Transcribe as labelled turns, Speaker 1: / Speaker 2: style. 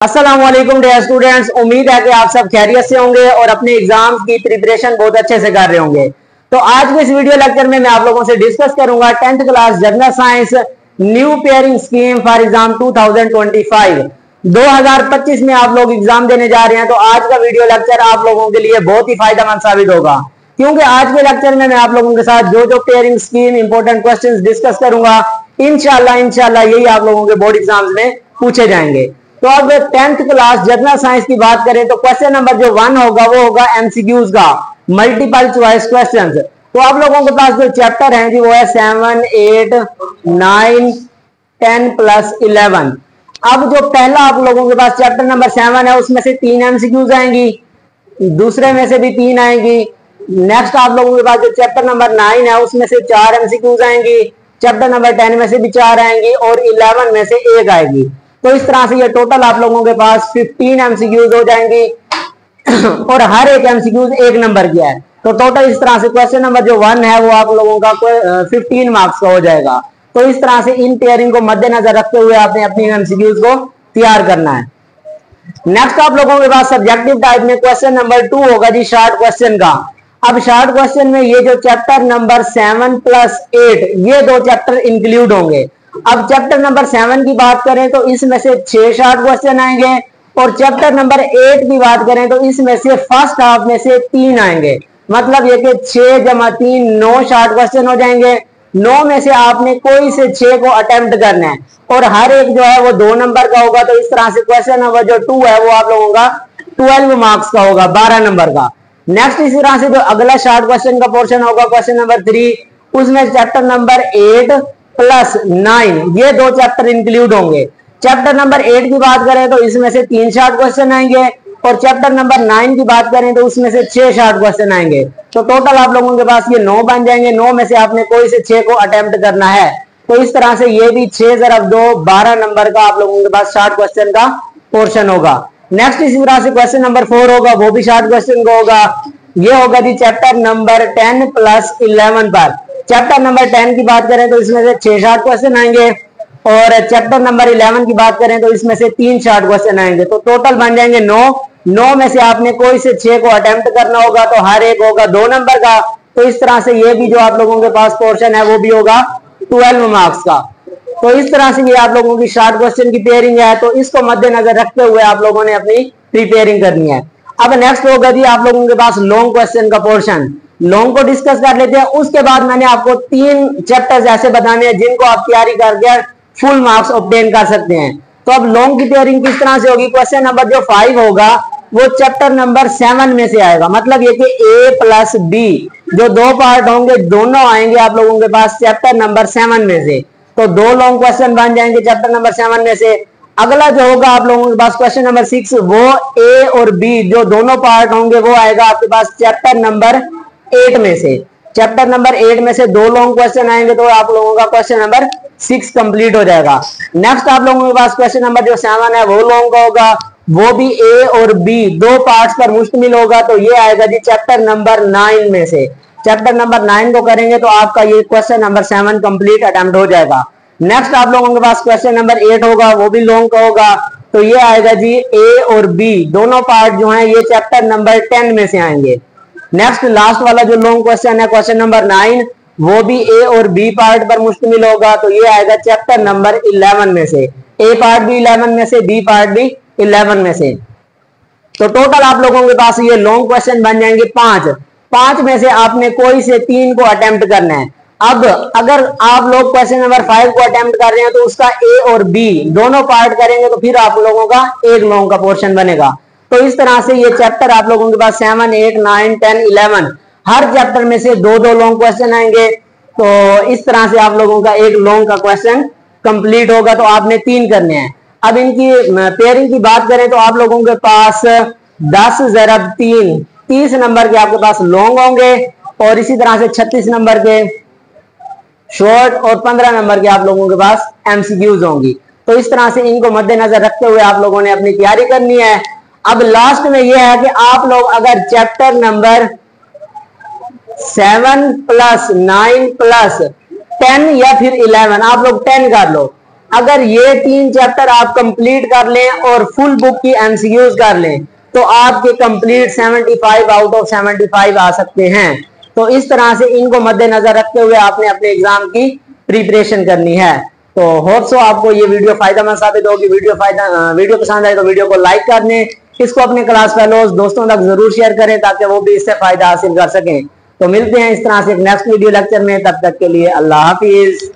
Speaker 1: अस्सलाम वालेकुम dear students, उम्मीद है कि आप सब खैरियत से होंगे और अपने एग्जाम्स की प्रिपरेशन बहुत अच्छे से कर रहे होंगे। तो आज के इस वीडियो लेक्चर में मैं आप लोगों से डिस्कस करूंगा 10th class general science new pairing scheme for exam 2025। 2025 में आप लोग एग्जाम देने जा रहे हैं, तो आज का वीडियो लेक्चर आप लोगों के लिए बहुत ही फायदेमंद साबित होगा, क्योंकि आज के लेक्चर में मैं आप लोगों के साथ जो जो pairing scheme important questions discuss करूंगा, इंशाल्लाह यही आप लोगों के बोर्ड एग्जाम्स में पूछे जाएंगे। तो अब 10th क्लास जनरल साइंस की बात करें तो क्वेश्चन नंबर जो 1 होगा वो होगा एमसीक्यूज का, मल्टीपल चॉइस क्वेश्चंस। तो आप लोगों के पास जो चैप्टर है जी वो है 7, 8, 9, 10 प्लस 11। अब जो पहला आप लोगों के पास चैप्टर नंबर 7 है उसमें से 3 एमसीक्यूज आएंगी, दूसरे में से भी 3 आएंगी। नेक्स्ट आप लोगों के पास जो चैप्टर नंबर 9 है उसमें से 4 एमसीक्यूज आएंगी, चैप्टर नंबर 10 में से भी 4 आएंगी और 11 में से 1 आएगी। तो इस तरह से ये टोटल आप लोगों के पास 15 एमसीक्यूज हो जाएंगी और हर एक एमसीक्यूज 1 नंबर की है। तो टोटल इस तरह से क्वेश्चन नंबर जो 1 है वो आप लोगों का 15 मार्क्स का हो जाएगा। तो इस तरह से इन पेयरिंग को मद्देनजर रखते हुए आपने अपनी एमसीक्यूज को तैयार करना है। नेक्स्ट आप लोगों के पास सब्जेक्टिव टाइप में क्वेश्चन नंबर 2 होगा जी शॉर्ट क्वेश्चन का। अब शॉर्ट क्वेश्चन में ये जो चैप्टर नंबर 7 प्लस 8 ये 2 चैप्टर इंक्लूड होंगे। अब चैप्टर नंबर 7 की बात करें तो इसमें से 6 शॉर्ट क्वेश्चन आएंगे और चैप्टर नंबर 8 की बात करें तो इसमें से फर्स्ट हाफ में से 3 आएंगे। मतलब ये कि 6 जमा 3 9 शॉर्ट क्वेश्चन हो जाएंगे। 9 में से आपने कोई से 6 को अटेम्प्ट करना है और हर एक जो है वो 2 नंबर का होगा। तो इस तरह से क्वेश्चन नंबर जो 2 है वो आप लोगों का 12 मार्क्स का होगा, 12 नंबर का। नेक्स्ट इसी तरह से जो अगला शॉर्ट क्वेश्चन का पोर्शन होगा क्वेश्चन नंबर 3, उसमें चैप्टर नंबर 8 प्लस 9 ये 2 चैप्टर इंक्लूड होंगे। चैप्टर नंबर 8 की बात करें तो इसमें से 3 शॉर्ट क्वेश्चन आएंगे और चैप्टर नंबर 9 की बात करें तो उसमें से 6 शॉर्ट क्वेश्चन आएंगे। तो टोटल आप लोगों के पास ये 9 बन जाएंगे। 9 में से आपने कोई से 6 को अटेम्प्ट करना है। तो इस तरह से ये भी 6 × 2 12 नंबर का आप लोगों के पास शॉर्ट क्वेश्चन का पोर्शन होगा। नेक्स्ट इसी तरह से क्वेश्चन नंबर 4 होगा, वो भी शॉर्ट क्वेश्चन का होगा। ये होगा जी चैप्टर नंबर 10 प्लस 11 पर। चैप्टर नंबर 10 की बात करें तो इसमें से 6 शॉर्ट क्वेश्चन आएंगे और चैप्टर नंबर 11 की बात करें तो इसमें से 3 शॉर्ट क्वेश्चन आएंगे। तो टोटल बन जाएंगे 9। 9 में से आपने कोई से 6 को अटेम्प्ट करना होगा, तो हर एक होगा 2 नंबर का। तो इस तरह से ये भी जो आप लोगों के पास पोर्शन है वो भी होगा 12 मार्क्स का। तो इस तरह से ये आप लोगों की शॉर्ट क्वेश्चन की पेयरिंग है। तो इसको मद्देनजर रखते हुए आप लोगों ने अपनी प्रिपेयरिंग करनी है। अब नेक्स्ट होगा जी आप लोगों के पास लॉन्ग क्वेश्चन का पोर्शन। लॉन्ग को डिस्कस कर लेते हैं। उसके बाद मैंने आपको 3 चैप्टर्स ऐसे बताने हैं जिनको आप तैयारी करके फुल मार्क्स ऑब्टेन कर सकते हैं। तो अब लॉन्ग की तैयारी किस तरह से होगी, क्वेश्चन नंबर जो 5 होगा वो चैप्टर नंबर 7 में से आएगा। मतलब ये कि A प्लस B जो 2 पार्ट होंगे दोनों आएंगे आप लोगों के पास चैप्टर नंबर 7 में से। तो 2 लॉन्ग क्वेश्चन बन जाएंगे चैप्टर नंबर 7 में से। अगला जो होगा आप लोगों के पास क्वेश्चन नंबर 6 वो A और B जो दोनों पार्ट होंगे वो आएगा आपके पास चैप्टर नंबर 8 में से। चैप्टर नंबर 8 में से 2 लॉन्ग क्वेश्चन आएंगे तो आप लोगों का क्वेश्चन नंबर 6 कंप्लीट हो जाएगा। नेक्स्ट आप लोगों के पास क्वेश्चन नंबर जो 7 है वो लॉन्ग का होगा, वो भी A और B 2 पार्ट्स पर मुश्तमिल होगा। तो ये आएगा जी चैप्टर नंबर 9 में से। चैप्टर नंबर 9 को करेंगे तो आपका ये क्वेश्चन नंबर 7 कंप्लीट अटेम्प्ट हो जाएगा। नेक्स्ट आप लोगों के पास क्वेश्चन नंबर 8 होगा, वो भी लॉन्ग का होगा। तो ये आएगा जी A और B दोनों पार्ट जो हैं ये चैप्टर नंबर 10 में से आएंगे। नेक्स्ट लास्ट वाला जो लॉन्ग क्वेश्चन है क्वेश्चन नंबर 9 वो भी A और B पार्ट पर मुश्तमिल होगा। तो ये आएगा चैप्टर नंबर 11 में से। A पार्ट भी 11 में से, B पार्ट भी 11 में से। तो टोटल आप लोगों के पास ये लॉन्ग क्वेश्चन बन जाएंगे 5। 5 में से आपने कोई से 3 को अटेम्प्ट करना है। अब अगर आप लोग क्वेश्चन नंबर 5 को अटेम्प्ट कर रहे हैं तो उसका A और B दोनों पार्ट करेंगे तो फिर आप लोगों का एक लॉन्ग का पोर्शन बनेगा। तो इस तरह से ये चैप्टर आप लोगों के पास 7, 8, 9, 10, 11 हर चैप्टर में से 2-2 लॉन्ग क्वेश्चन आएंगे। तो इस तरह से आप लोगों का एक लॉन्ग का क्वेश्चन कंप्लीट होगा। तो आपने 3 करने हैं। अब इनकी पेयरिंग की बात करें तो आप लोगों के पास 10 × 3 30 नंबर के आपके पास लॉन्ग होंगे और इसी तरह से 36 नंबर के शॉर्ट और 15 नंबर के आप लोगों के पास एमसीक्यूज होंगी। तो इस तरह से इनको मद्देनजर रखते हुए आप लोगों ने अपनी तैयारी करनी है। अब लास्ट में यह है कि आप लोग अगर चैप्टर नंबर 7 प्लस 9 प्लस 10 या फिर 11 आप लोग 10 कर लो अगर ये 3 चैप्टर आप कंप्लीट कर लें और फुल बुक की एमसीक्यूज कर लें तो आपके कंप्लीट 75 आउट ऑफ 75 आ सकते हैं। तो इस तरह से इनको मद्देनजर रखते हुए आपने अपने एग्जाम की प्रिपरेशन करनी है। तो होप सो आपको ये वीडियो फायदेमंद साबित होगी। वीडियो पसंद आए तो वीडियो को लाइक कर दें, इसको अपने क्लास फेलोज दोस्तों तक जरूर शेयर करें ताकि वो भी इससे फायदा हासिल कर सकें। तो मिलते हैं इस तरह से एक नेक्स्ट वीडियो लेक्चर में, तब तक के लिए अल्लाह हाफिज।